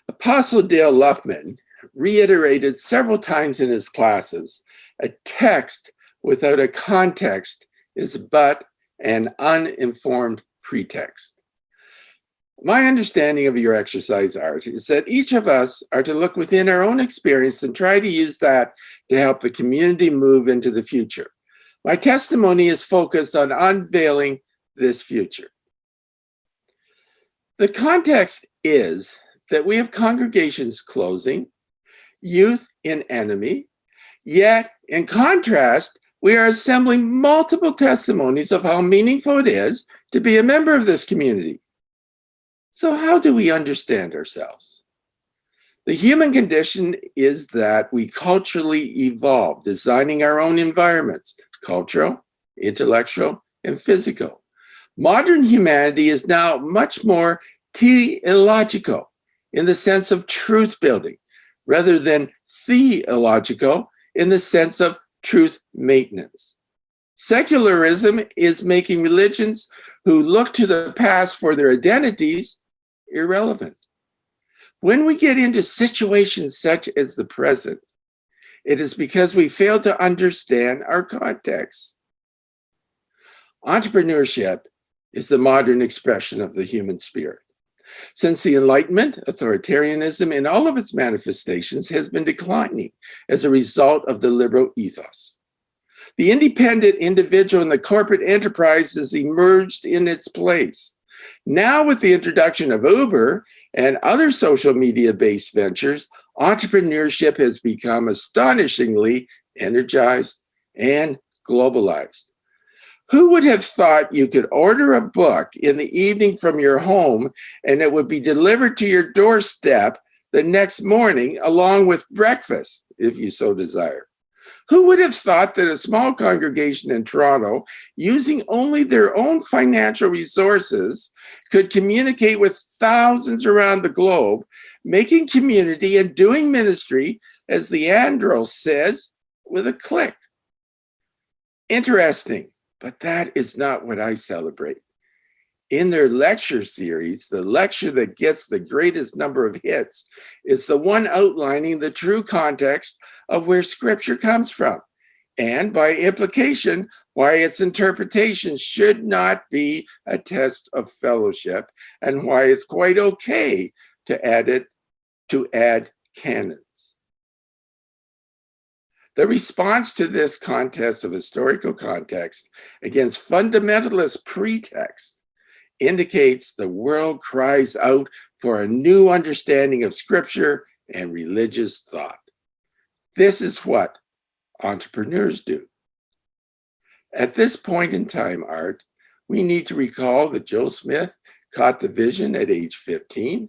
Apostle Dale Luffman reiterated several times in his classes, a text without a context is but an uninformed pretext. My understanding of your exercise, Art, is that each of us are to look within our own experience and try to use that to help the community move into the future. My testimony is focused on unveiling this future. The context is that we have congregations closing, youth in enemy, yet in contrast, we are assembling multiple testimonies of how meaningful it is to be a member of this community. So how do we understand ourselves? The human condition is that we culturally evolve, designing our own environments, cultural, intellectual, and physical. Modern humanity is now much more teleological in the sense of truth building, rather than theological in the sense of truth maintenance. Secularism is making religions who look to the past for their identities irrelevant. When we get into situations such as the present, it is because we fail to understand our context. Entrepreneurship is the modern expression of the human spirit. Since the Enlightenment, authoritarianism in all of its manifestations has been declining as a result of the liberal ethos. The independent individual and the corporate enterprise has emerged in its place. Now, with the introduction of Uber and other social media-based ventures, entrepreneurship has become astonishingly energized and globalized. Who would have thought you could order a book in the evening from your home and it would be delivered to your doorstep the next morning along with breakfast, if you so desire? Who would have thought that a small congregation in Toronto, using only their own financial resources, could communicate with thousands around the globe, making community and doing ministry, as Leandro says, with a click? Interesting, but that is not what I celebrate. In their lecture series, the lecture that gets the greatest number of hits is the one outlining the true context of where Scripture comes from, and by implication, why its interpretation should not be a test of fellowship, and why it's quite okay to add canons. The response to this contest of historical context against fundamentalist pretext indicates the world cries out for a new understanding of Scripture and religious thought. This is what entrepreneurs do. At this point in time, Art, we need to recall that Joe Smith caught the vision at age 15,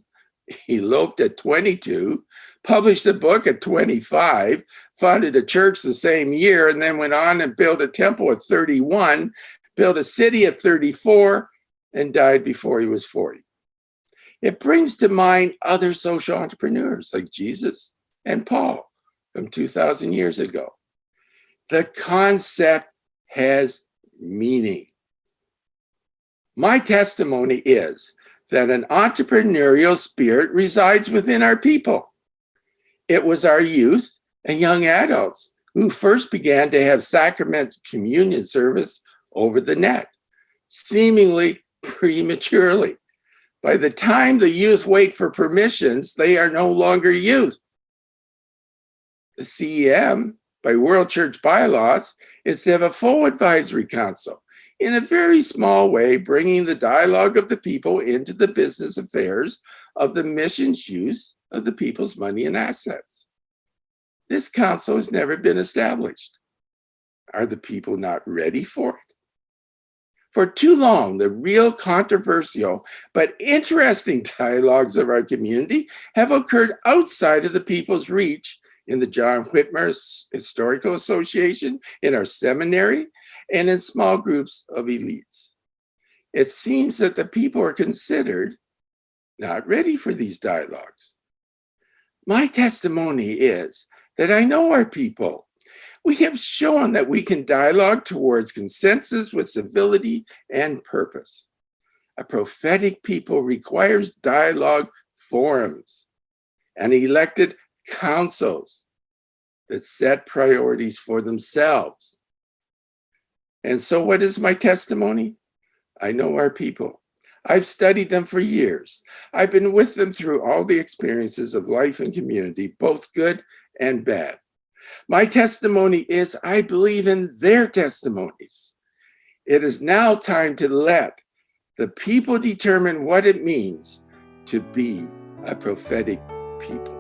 eloped at 22, published a book at 25, founded a church the same year, and then went on and built a temple at 31, built a city at 34, and died before he was 40. It brings to mind other social entrepreneurs like Jesus and Paul from 2,000 years ago. The concept has meaning. My testimony is that an entrepreneurial spirit resides within our people. It was our youth and young adults who first began to have sacrament communion service over the net, seemingly prematurely. By the time the youth wait for permissions, they are no longer youth. The CEM, by World Church bylaws, is to have a full advisory council, in a very small way, bringing the dialogue of the people into the business affairs of the mission's use of the people's money and assets. This council has never been established. Are the people not ready for it? For too long, the real controversial but interesting dialogues of our community have occurred outside of the people's reach in the John Whitmer Historical Association, in our seminary, and in small groups of elites. It seems that the people are considered not ready for these dialogues. My testimony is that I know our people. We have shown that we can dialogue towards consensus with civility and purpose. A prophetic people requires dialogue forums. and elected councils that set priorities for themselves. And so what is my testimony? I know our people. I've studied them for years. I've been with them through all the experiences of life and community, both good and bad. My testimony is I believe in their testimonies. It is now time to let the people determine what it means to be a prophetic people.